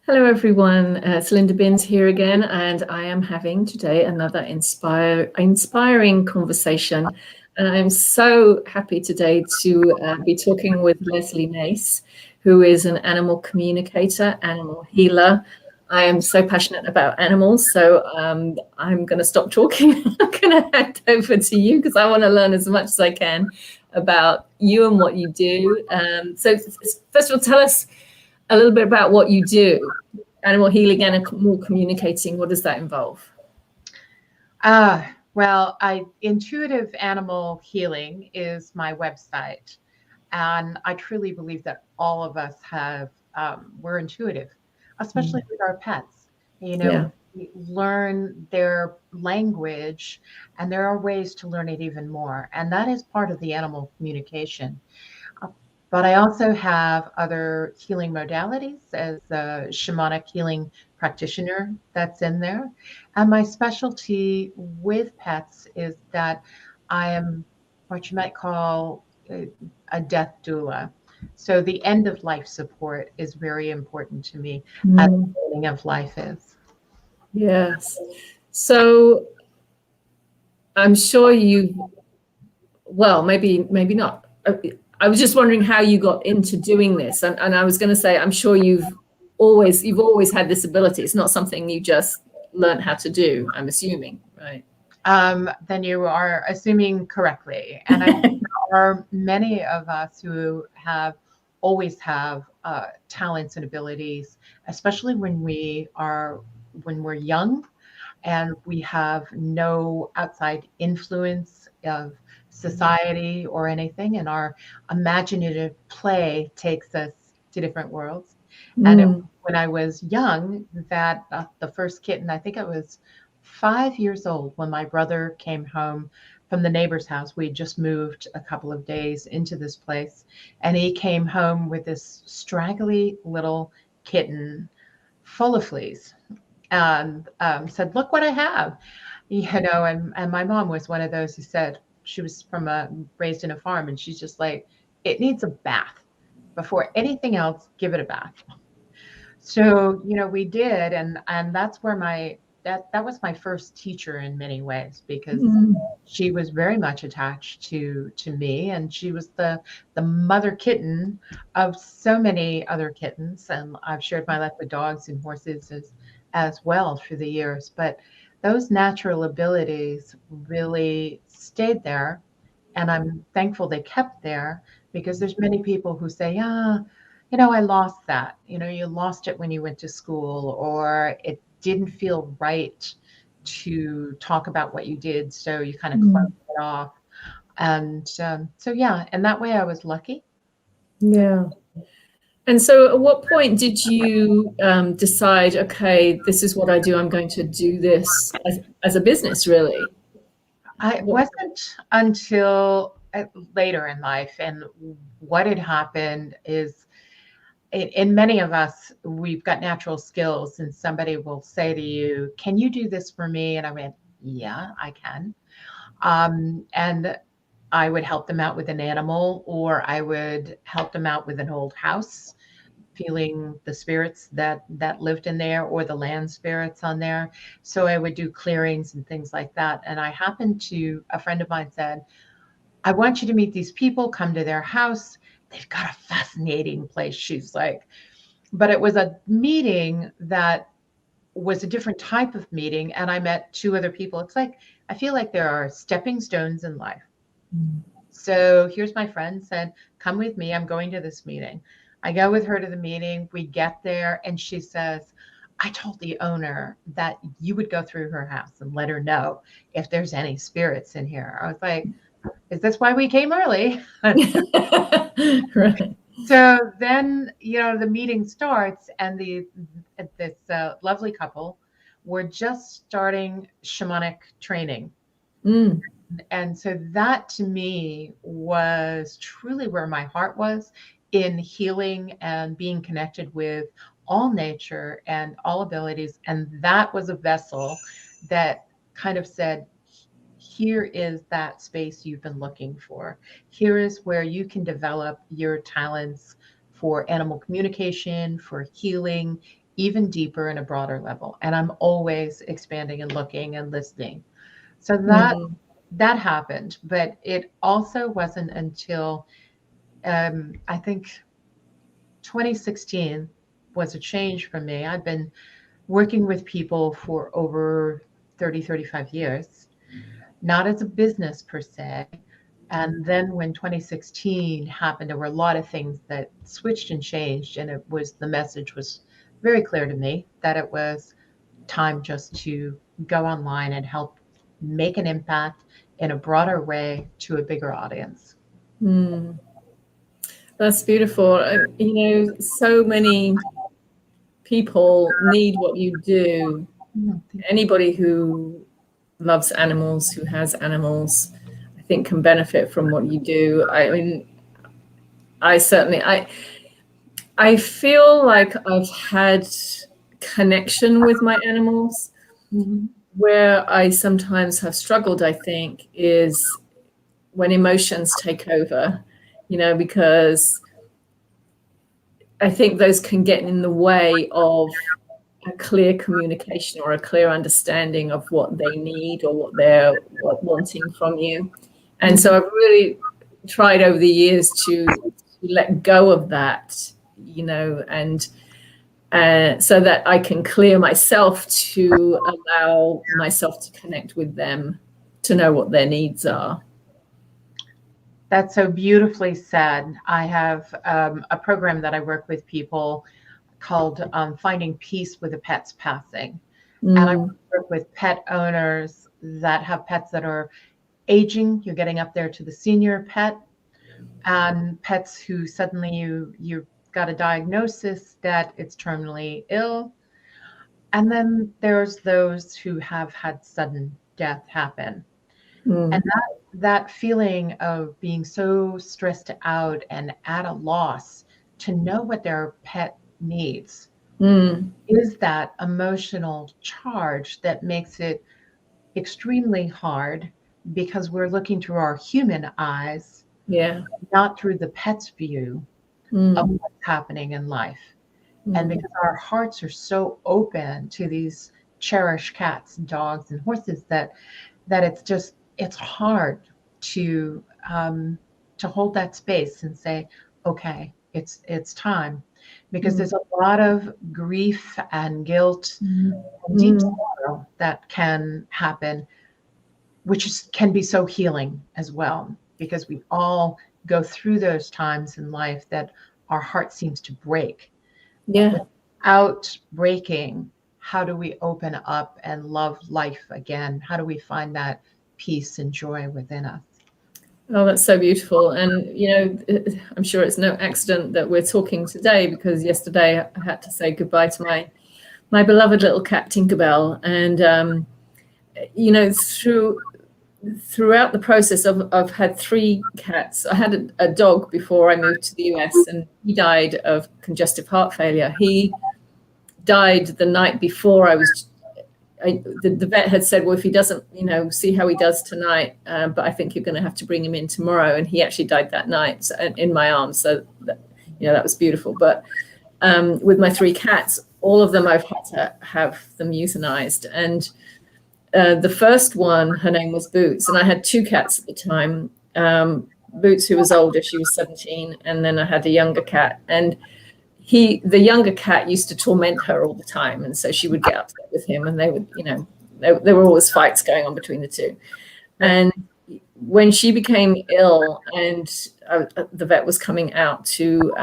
Hello, everyone. It's Linda Binns here again, and I am having today another inspiring conversation. And I'm so happy today to be talking with Lesley Nase, who is an animal communicator, animal healer. I am so passionate about animals, so I'm going to stop talking. I'm going to hand over to you because I want to learn as much as I can about you and what you do. So, first of all, tell us a little bit about what you do. Animal healing, animal communicating, what does that involve? Intuitive Animal Healing is my website. And I truly believe that all of us we're intuitive, especially with our pets. Yeah. We learn their language, and there are ways to learn it even more. And that is part of the animal communication. Uh, But I also have other healing modalities as a shamanic healing practitioner that's in there. And my specialty with pets is that I am what you might call a death doula. So the end of life support is very important to me, as Mm, the beginning of life is. yes. So I'm sure you, well, maybe not. I was just wondering how you got into doing this. And I was going to say, I'm sure you've always had this ability. It's not something you just learned how to do, I'm assuming, right? Then you are assuming correctly. And I think there are many of us who have always have talents and abilities, especially when we're young and we have no outside influence of society or anything, and our imaginative play takes us to different worlds. And Mm, when I was young, that the first kitten, I think I was 5 years old when my brother came home from the neighbor's house. We had just moved a couple of days into this place, and he came home with this straggly little kitten full of fleas and said, "Look what I have," And my mom was one of those who said she was raised in a farm, and she's just like, "It needs a bath before anything else. Give it a bath." So we did, and that's where that was my first teacher in many ways because mm, she was very much attached to me, and she was the mother kitten of so many other kittens, and I've shared my life with dogs and horses as well through the years. But those natural abilities really stayed there, and I'm thankful they kept there because there's many people who say, "Yeah, I lost that." You lost it when you went to school, or it didn't feel right to talk about what you did, so you kind of closed mm. it off. And so, yeah, and that way I was lucky. Yeah. And so at what point did you decide, okay, this is what I do, I'm going to do this as a business, really? I What, wasn't until later in life, and what had happened is in many of us, we've got natural skills, and somebody will say to you, "Can you do this for me?" And I went, "Yeah, I can." And I would help them out with an animal, or I would help them out with an old house, feeling the spirits that lived in there, or the land spirits on there. So I would do clearings and things like that. And I happened to a friend of mine said, "I want you to meet these people, come to their house. They've got a fascinating place." She's like, but it was a meeting that was a different type of meeting, and I met two other people. It's like I feel like there are stepping stones in life. So here's my friend said, "Come with me. I'm going to this meeting." I go with her to the meeting. We get there, and she says, "I told the owner that you would go through her house and let her know if there's any spirits in here." I was like, "Is this why we came early?" right. So then, the meeting starts, and this lovely couple were just starting shamanic training. Mm, And so that to me was truly where my heart was in healing and being connected with all nature and all abilities. And that was a vessel that kind of said, "Here is that space you've been looking for. Here is where you can develop your talents for animal communication, for healing, even deeper and a broader level. And I'm always expanding and looking and listening. So that happened, but it also wasn't until I think 2016 was a change for me. I've been working with people for over 30, 35 years, not as a business per se. And then when 2016 happened, there were a lot of things that switched and changed. And the message was very clear to me that it was time just to go online and help make an impact in a broader way to a bigger audience. That's beautiful. So many people need what you do. Anybody who loves animals, who has animals, I think can benefit from what you do. I mean, I feel like I've had connection with my animals. Where I sometimes have struggled, I think, is when emotions take over, because I think those can get in the way of a clear communication or a clear understanding of what they need or what they're wanting from you. And so I've really tried over the years to let go of that, and so that I can clear myself to allow myself to connect with them, to know what their needs are. That's so beautifully said. I have a program that I work with people called Finding Peace with a Pet's Passing. And I work with pet owners that have pets that are aging. You're getting up there to the senior pet, and pets who suddenly you've got a diagnosis that it's terminally ill. And then there's those who have had sudden death happen. And that feeling of being so stressed out and at a loss to know what their pet needs is that emotional charge that makes it extremely hard, because we're looking through our human eyes, not through the pet's view of what's happening in life. And because our hearts are so open to these cherished cats, dogs, and horses that it's hard to hold that space and say, okay, it's time, because there's a lot of grief and guilt and deep sorrow that can happen, which can be so healing as well, because we all go through those times in life that our heart seems to break. Without breaking, how do we open up and love life again? How do we find that peace and joy within us? Oh, that's so beautiful. And, I'm sure it's no accident that we're talking today, because yesterday I had to say goodbye to my beloved little cat, Tinkerbell. And, throughout the process, I've had 3 cats. I had a dog before I moved to the US, and he died of congestive heart failure. He died the night before the vet had said, well, if he doesn't, see how he does tonight, but I think you're going to have to bring him in tomorrow. And he actually died that night in my arms. So, that was beautiful. But with my 3 cats, all of them, I've had to have them euthanized. And the first one, her name was Boots. And I had 2 cats at the time. Boots, who was older, she was 17. And then I had a younger cat. And the younger cat used to torment her all the time. And so she would get upset with him, and they would, there were always fights going on between the 2. And when she became ill and the vet was coming out to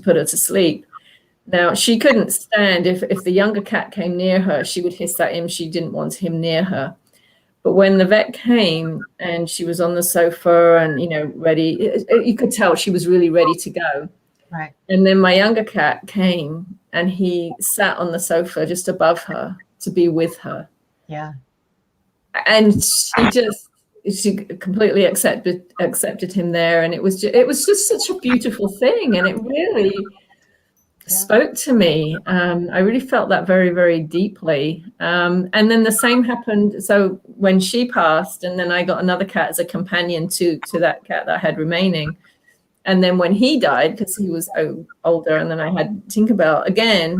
put her to sleep, now she couldn't stand, if the younger cat came near her, she would hiss at him. She didn't want him near her. But when the vet came and she was on the sofa and, ready, you could tell she was really ready to go. Right. And then my younger cat came and he sat on the sofa just above her to be with her. Yeah. And she completely accepted him there. And it was just such a beautiful thing. And it really spoke to me. I really felt that very, very deeply. And then the same happened. So when she passed, and then I got another cat as a companion to that cat that I had remaining. And then when he died, because he was older, and then I had Tinkerbell again,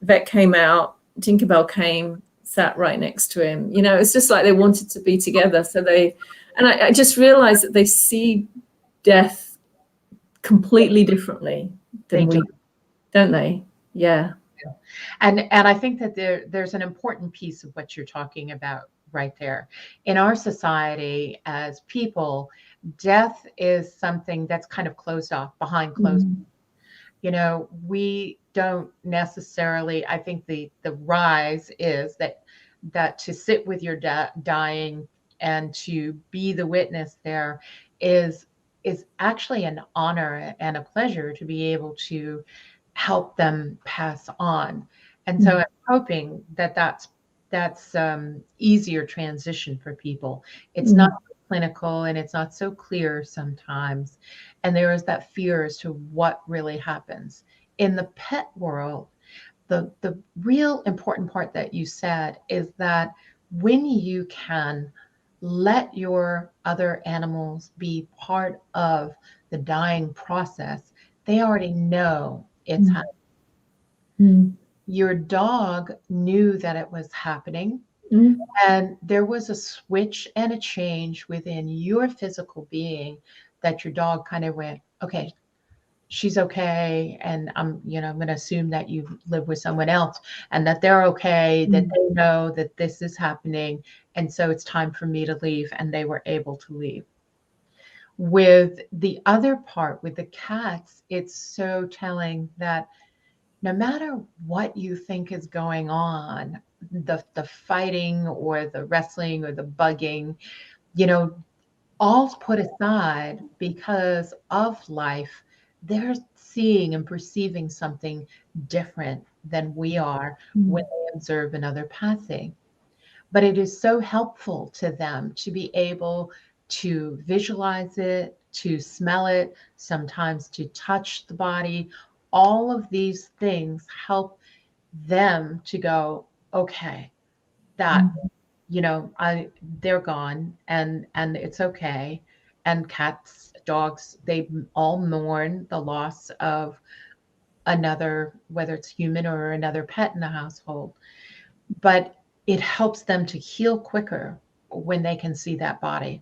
vet came out, Tinkerbell came, sat right next to him. You know, it's just like they wanted to be together. So I just realized that they see death completely differently They than we, do. don't they? Yeah. And I think that there's an important piece of what you're talking about right there. In our society as people, death is something that's kind of closed off behind closed. Mm. You know, we don't necessarily, I think the rise is that to sit with your dying and to be the witness there is actually an honor and a pleasure to be able to help them pass on. And so I'm hoping that that's easier transition for people. It's not Mm. clinical and it's not so clear sometimes. And there is that fear as to what really happens. In the pet world, the real important part that you said is that when you can let your other animals be part of the dying process, they already know it's happening. Mm. Your dog knew that it was happening, Mm. and there was a switch and a change within your physical being that your dog kind of went, okay, she's okay, and I'm going to assume that you live with someone else and that they're okay, that Mm. they know that this is happening, and so it's time for me to leave, and they were able to leave. With the other part, with the cats, it's so telling that no matter what you think is going on, the fighting or the wrestling or the bugging, you know, all's put aside because of life. They're seeing and perceiving something different than we are when Mm. they observe another passing. But it is so helpful to them to be able to visualize it, to smell it, sometimes to touch the body. All of these things help them to go, okay, that, Mm. I they're gone, and it's okay. And cats, dogs, they all mourn the loss of another, whether it's human or another pet in the household. But it helps them to heal quicker when they can see that body.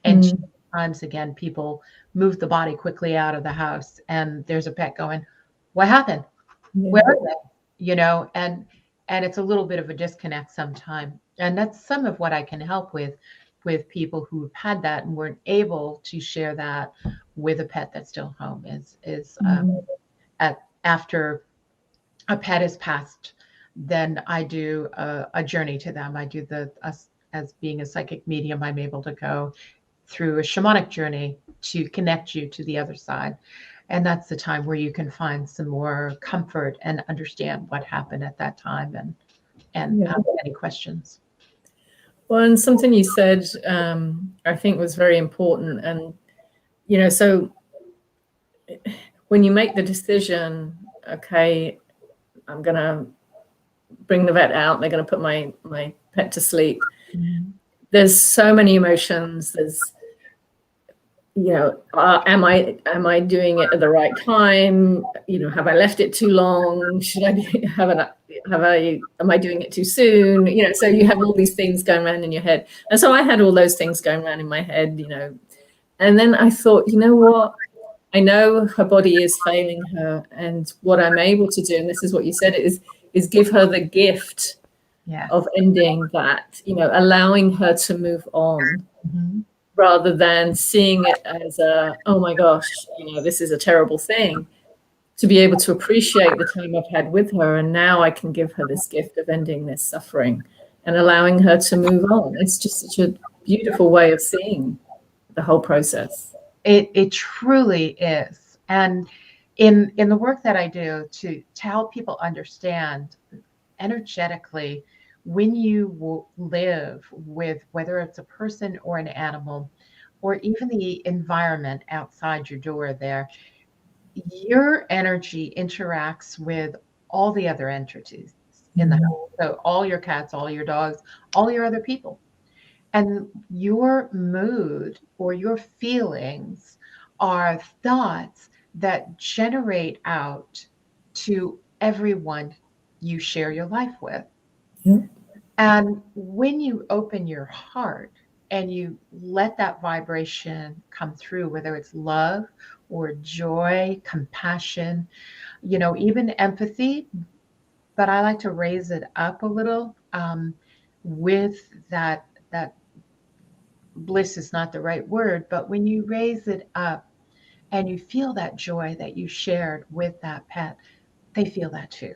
And Mm. times again, people move the body quickly out of the house, and there's a pet going, "What happened? Yeah. Where are they?" And it's a little bit of a disconnect sometime. And that's some of what I can help with people who've had that and weren't able to share that with a pet that's still home is Mm. after a pet is passed, then I do a journey to them. I do as being a psychic medium, I'm able to go through a shamanic journey to connect you to the other side. And that's the time where you can find some more comfort and understand what happened at that time and Yeah. have any questions. Well, and something you said, I think was very important. And, you know, so when you make the decision, okay, I'm going to bring the vet out, they're going to put my pet to sleep. There's so many emotions. There's, am I doing it at the right time? Have I left it too long? Should I am I doing it too soon? So you have all these things going around in your head. And so I had all those things going around in my head, and then I thought, you know what? I know her body is failing her, and what I'm able to do, and this is what you said, is give her the gift Yes. of ending that, allowing her to move on, Mm-hmm. rather than seeing it as oh my gosh, this is a terrible thing. To be able to appreciate the time I've had with her, and now I can give her this gift of ending this suffering and allowing her to move on. It's just such a beautiful way of seeing the whole process. It truly is. And in the work that I do to help people understand energetically, when you live with whether it's a person or an animal or even the environment outside your door there, your energy interacts with all the other entities in the house. So all your cats, all your dogs, all your other people. And your mood or your feelings are thoughts that generate out to everyone you share your life with. Yeah. And when you open your heart and you let that vibration come through, whether it's love or joy, compassion, even empathy, but I like to raise it up a little, with that bliss is not the right word, but when you raise it up and you feel that joy that you shared with that pet, they feel that too.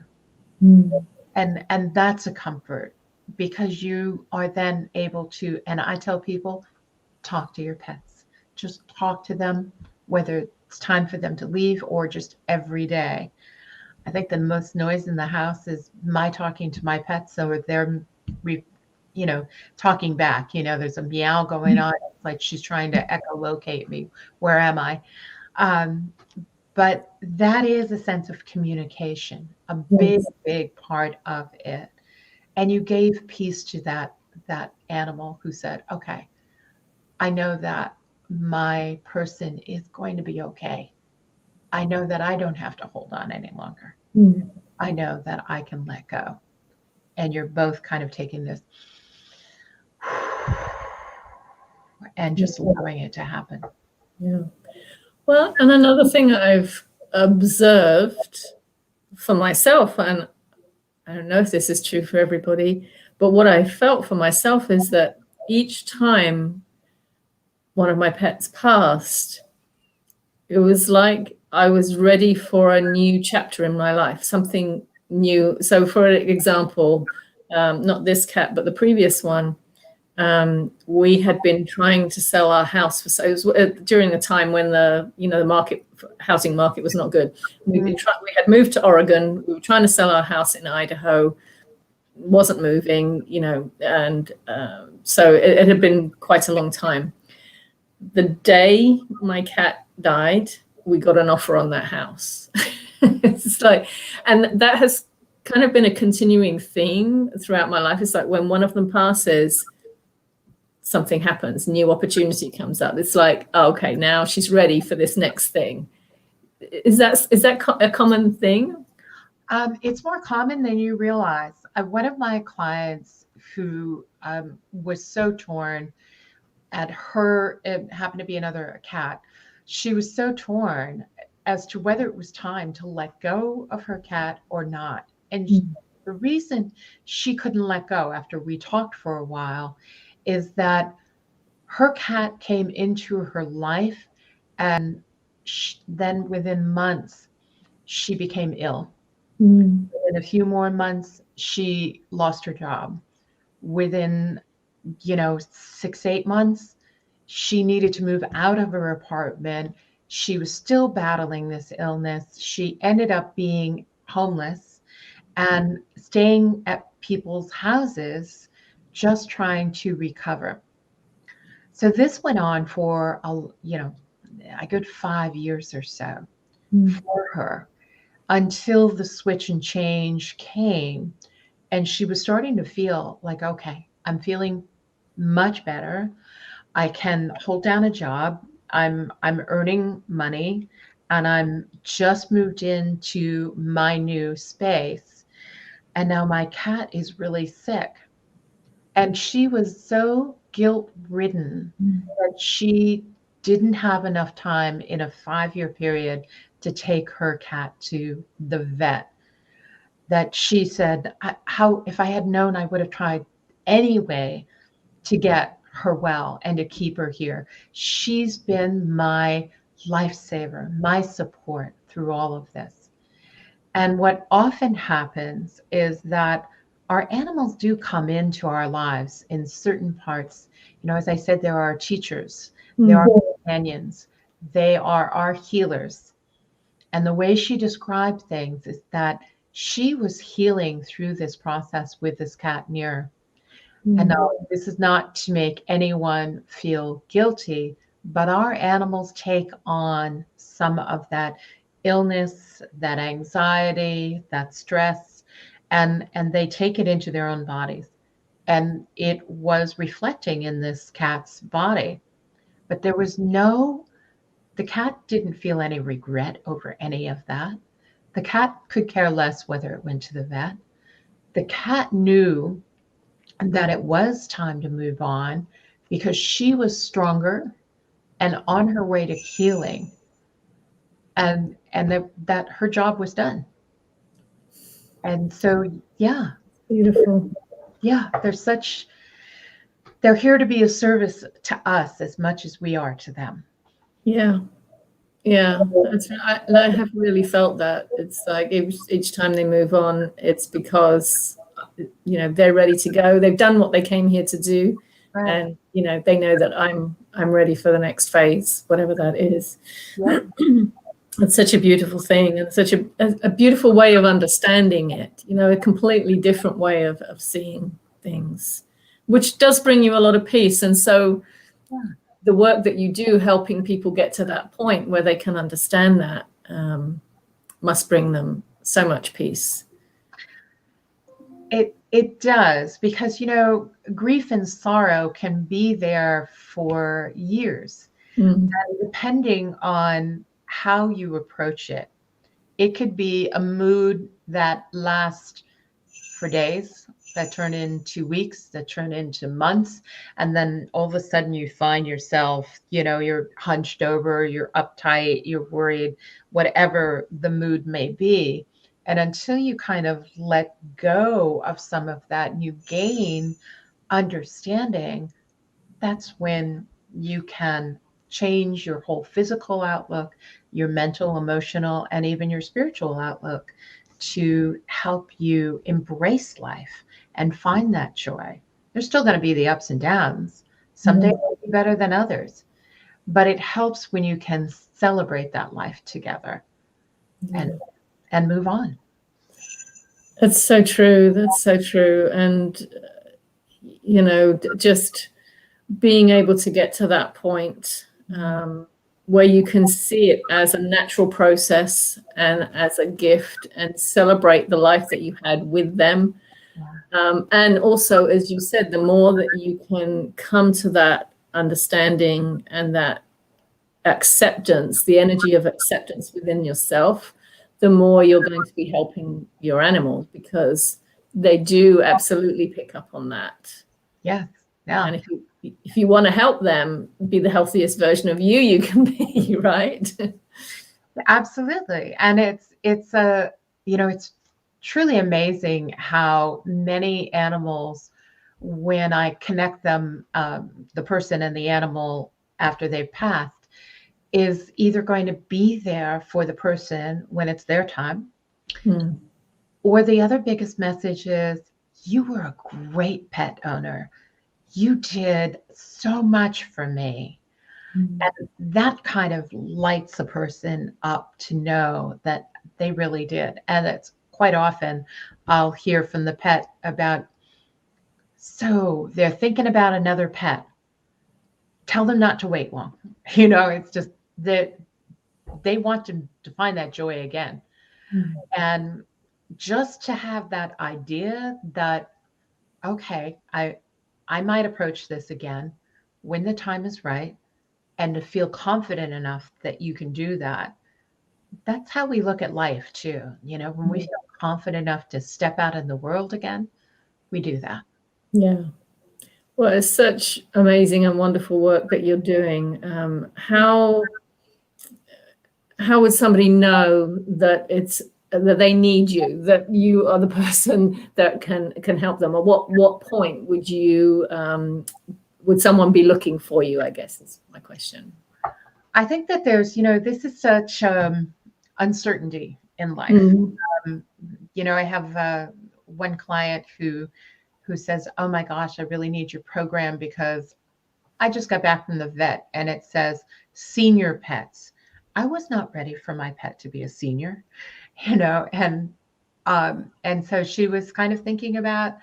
Mm. And that's a comfort, because you are then able to, and I tell people, talk to your pets. Just talk to them, whether it's time for them to leave or just every day. I think the most noise in the house is my talking to my pets, so they're re, talking back. There's a meow going on. It's like she's trying to echolocate me. Where am I? Um, but that is a sense of communication, a big, Yes. big part of it. And you gave peace to that animal who said, okay, I know that my person is going to be okay. I know that I don't have to hold on any longer. Mm. I know that I can let go. And you're both kind of taking this and just allowing it to happen. Yeah. Well, and another thing I've observed for myself, and I don't know if this is true for everybody, but what I felt for myself is that each time one of my pets passed, it was like I was ready for a new chapter in my life, something new. So, for example, not this cat, but the previous one, we had been trying to sell our house for, so it was during a time when the housing market was not good. We had moved to Oregon. We were trying to sell our house in Idaho. Wasn't moving, and so it had been quite a long time. The day my cat died, we got an offer on that house. It's like, and that has kind of been a continuing theme throughout my life. It's like when one of them passes, something happens, new opportunity comes up. It's like, oh, okay, now she's ready for this next thing. Is that a common thing? It's more common than you realize. One of my clients who was so torn at her, it happened to be another cat. She was so torn as to whether it was time to let go of her cat or not. And the reason she couldn't let go after we talked for a while is that her cat came into her life, and then within months, she became ill. Mm. In a few more months, she lost her job. Within, 6, 8 months, she needed to move out of her apartment. She was still battling this illness. She ended up being homeless and staying at people's houses, just trying to recover. So this went on for a good 5 years or so for her, until the switch and change came, and she was starting to feel like, okay, I'm feeling much better. I can hold down a job. I'm earning money, and I'm just moved into my new space. And now my cat is really sick. And she was so guilt ridden that she didn't have enough time in a 5-year period to take her cat to the vet, that she said, how, if I had known, I would have tried anyway to get her well and to keep her here. She's been my lifesaver, my support through all of this. And what often happens is that our animals do come into our lives in certain parts. As I said, there are teachers, there are companions, they are our healers. And the way she described things is that she was healing through this process with this cat near. And now, this is not to make anyone feel guilty, but our animals take on some of that illness, that anxiety, that stress, and they take it into their own bodies. And it was reflecting in this cat's body. But the cat didn't feel any regret over any of that. The cat could care less whether it went to the vet. the cat knew that it was time to move on because she was stronger and on her way to healing, and that her job was done. And so, yeah, Beautiful. yeah, they're here to be a service to us as much as we are to them. Yeah. Yeah, I have really felt that. It's like each time they move on, it's because, they're ready to go. They've done what they came here to do, Right. and they know that I'm ready for the next phase, whatever that is. Yeah. It's such a beautiful thing, and such a beautiful way of understanding it. A completely different way of seeing things, which does bring you a lot of peace. And so, Yeah. the work that you do helping people get to that point where they can understand that must bring them so much peace. It does, because grief and sorrow can be there for years. Mm. And depending on how you approach it, it could be a mood that lasts for days, that turn into weeks, that turn into months. And then all of a sudden you find yourself, you're hunched over, you're uptight, you're worried, whatever the mood may be. And until you kind of let go of some of that and you gain understanding, that's when you can change your whole physical outlook, your mental, emotional, and even your spiritual outlook to help you embrace life and find that joy. There's still going to be the ups and downs. Some days will be better than others, but it helps when you can celebrate that life together and move on. That's so true. That's so true. And, just being able to get to that point where you can see it as a natural process and as a gift and celebrate the life that you had with them. And also, as you said, the more that you can come to that understanding and that acceptance, the energy of acceptance within yourself, the more you're going to be helping your animals, because they do absolutely pick up on that. Yes. Yeah. And if you want to help them be the healthiest version of you can be, right? Absolutely. And it's truly amazing how many animals, when I connect them, the person and the animal after they've passed, is either going to be there for the person when it's their time, or the other biggest message is, you were a great pet owner. You did so much for me. And that kind of lights a person up to know that they really did. And it's quite often I'll hear from the pet about, so they're thinking about another pet. Tell them not to wait long. It's just that they want to find that joy again. And just to have that idea that, okay, I might approach this again when the time is right, and to feel confident enough that you can do that. That's how we look at life too. When we feel confident enough to step out in the world again, we do that. Yeah. Well, it's such amazing and wonderful work that you're doing. How would somebody know that they need you, that you are the person that can help them? Or what point would someone be looking for you, I guess is my question. I think that there's, this is such uncertainty in life. I have one client who says, oh my gosh, I really need your program because I just got back from the vet and it says senior pets. I was not ready for my pet to be a senior, and so she was kind of thinking about,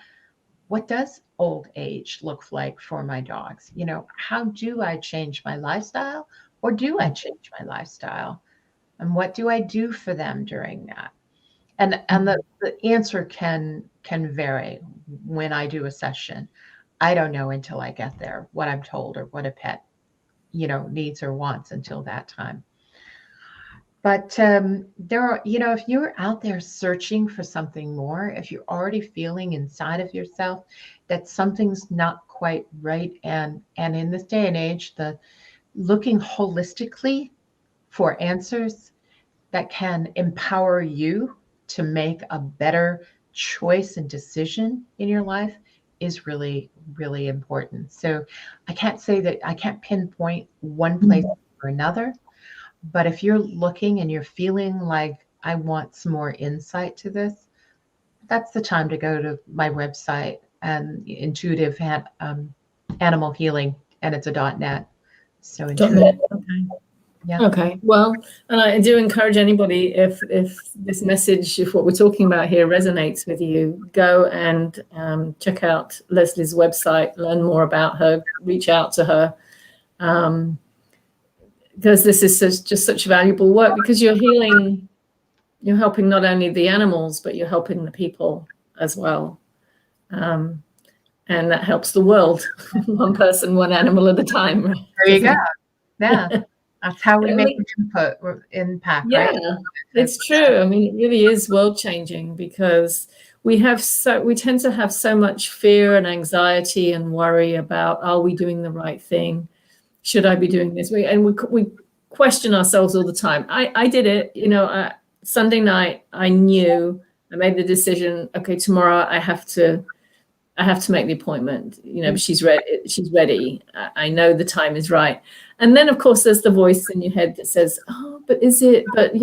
what does old age look like for my dogs? How do I change my lifestyle, or do I change my lifestyle? And what do I do for them during that? And the answer can vary when I do a session. I don't know until I get there what I'm told or what a pet, needs or wants until that time. But there are, if you're out there searching for something more, if you're already feeling inside of yourself that something's not quite right, and in this day and age, the looking holistically for answers that can empower you to make a better choice and decision in your life is really, really important. So I can't say that I can't pinpoint one place or another, but if you're looking and you're feeling like I want some more insight to this, that's the time to go to my website and intuitive animal healing, and it's a .net. So intuitive. Okay. Yeah. Okay. Well, and I do encourage anybody, if this message, if what we're talking about here resonates with you, go and check out Lesley's website, learn more about her, reach out to her, because this is just such valuable work, because you're helping not only the animals, but you're helping the people as well. And that helps the world, one person, one animal at a time. There you go. Yeah. That's how we make impact, yeah, right? It's true. I mean, it really is world changing, because we tend to have so much fear and anxiety and worry about, are we doing the right thing? Should I be doing this? And we question ourselves all the time. I did it, Sunday night, I knew, I made the decision, okay, tomorrow I have to make the appointment. She's ready. I know the time is right. And then, of course, there's the voice in your head that says, oh, but is it? But,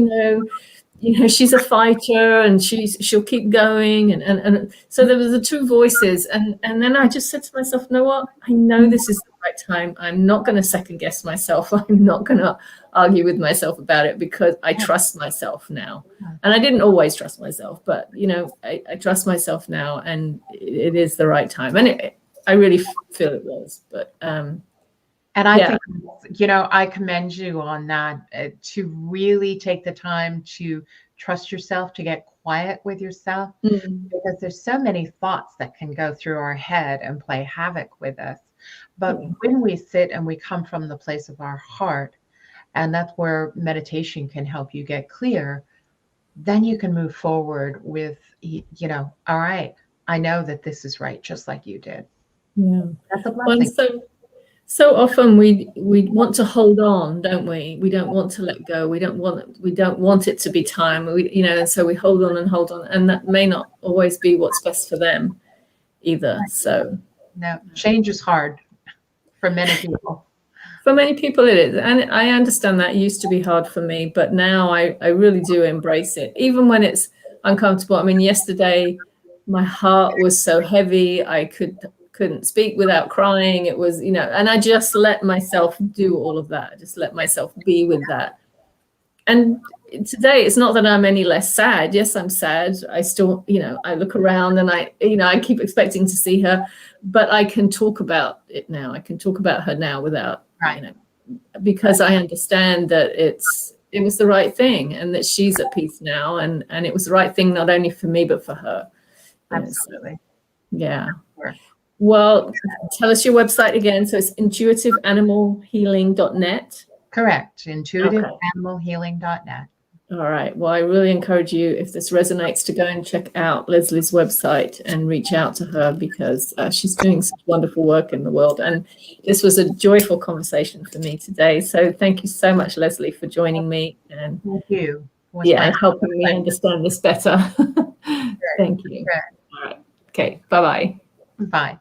she's a fighter, and she'll keep going. And so there was the two voices. And then I just said to myself, you know what? I know this is the right time. I'm not going to second guess myself. I'm not going to argue with myself about it, because I trust myself now. And I didn't always trust myself, but, I trust myself now, and it is the right time. And I really feel it was. But and I think, I commend you on that, to really take the time to trust yourself, to get quiet with yourself, because there's so many thoughts that can go through our head and play havoc with us. But when we sit and we come from the place of our heart, and that's where meditation can help you get clear, then you can move forward with, all right, I know that this is right, just like you did. Yeah. That's a blessing. Well, so often we want to hold on, don't we? We don't want to let go. We don't want it to be time. And so we hold on, and that may not always be what's best for them either. So no, change is hard for many people. For many people it is, and I understand that. It used to be hard for me, but now I really do embrace it, even when it's uncomfortable. I mean, yesterday my heart was so heavy, I couldn't speak without crying. It was, and I just let myself do all of that. I just let myself be with that. And today, it's not that I'm any less sad. Yes, I'm sad. I still, I look around and I keep expecting to see her, but I can talk about it now. I can talk about her now without, because I understand that it was the right thing, and that she's at peace now, and it was the right thing, not only for me, but for her. Absolutely. Yeah. Sure. Well, tell us your website again. So it's intuitiveanimalhealing.net. Correct. Intuitiveanimalhealing.net. All right. Well, I really encourage you, if this resonates, to go and check out Lesley's website and reach out to her, because she's doing such wonderful work in the world. And this was a joyful conversation for me today. So thank you so much, Lesley, for joining me. And thank you. And helping me understand this better. Thank you. All right. Okay. Bye-bye. Bye.